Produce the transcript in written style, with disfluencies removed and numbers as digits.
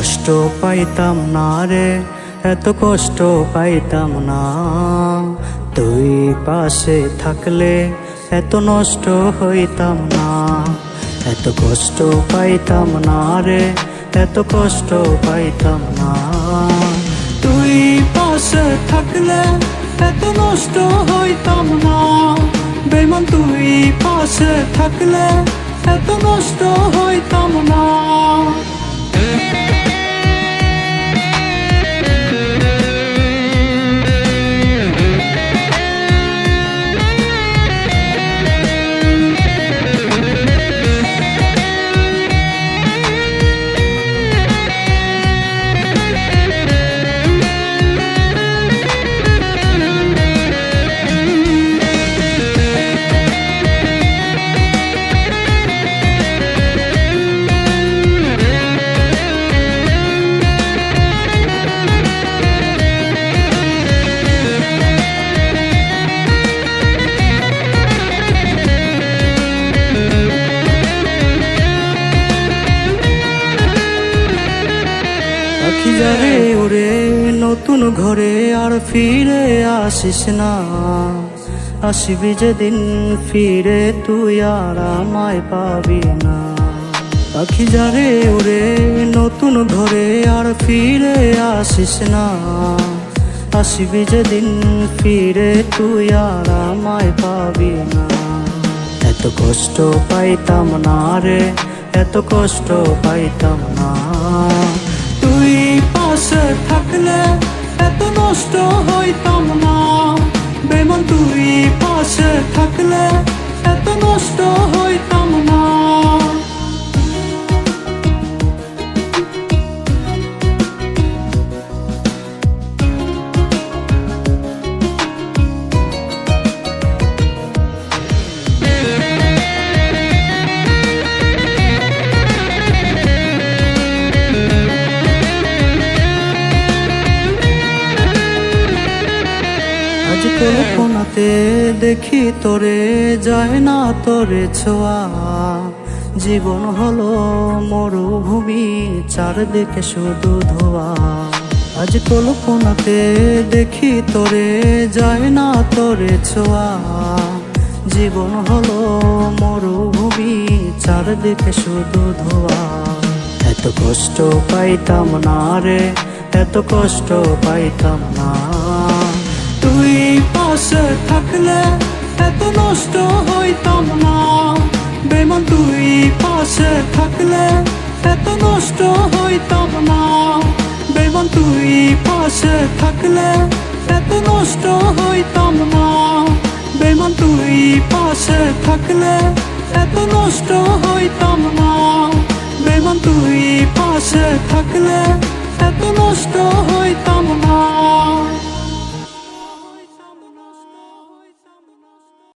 কষ্ট পাইতাম না রে, এত কষ্ট পাইতাম না। তুই পাশে থাকলে এত নষ্ট হইতাম না। এত কষ্ট পাইতাম না রে, এত কষ্ট পাইতাম না। তুই পাশে থাকলে এত নষ্ট হইতাম না। বেঈমান তুই পাশে থাকলে এত নষ্ট হইতাম না। পাখি যারে ওরে নতুন ঘরে আর ফিরে আসিস না। আসবি যেদিন ফিরে তুই আর আমায় পাবি না। পাখি যারে ওরে নতুন ঘরে আর ফিরে আসিস না। আসবি যেদিন ফিরে তুই আর আমায় পাবি না। এত কষ্ট পাইতাম না রে, এত কষ্ট পাইতাম না। তুই পাশে থাকলে এত নষ্ট হইতাম না। বেঈমান তুই পাশে থাকলে এত নষ্ট হইতাম না। আজ কল্পনাতে দেখি তোরে, যায় না তোরে ছোঁয়া। জীবন হলো মরুভূমি, চারদিকে শুধু ধোঁয়া। আজ কল্পনাতে দেখি তোরে, যায় না তোরে ছোঁয়া। জীবন হলো মরুভূমি, চারদিকে শুধু ধোঁয়া। এত কষ্ট পাইতাম না রে, এত কষ্ট পাইতাম না। তুই পাশে থাকলে এত নষ্ট হইতাম না। বেঈমান তুই পাশে থাকলে এত নষ্ট হইতাম না। বেঈমান তুই পাশে থাকলে এত নষ্ট হইতাম না। বেঈমান তুই পাশে থাকলে এত নষ্ট হইতাম না। বেঈমান তুই পাশে থাকলে এত নষ্ট হইতাম না।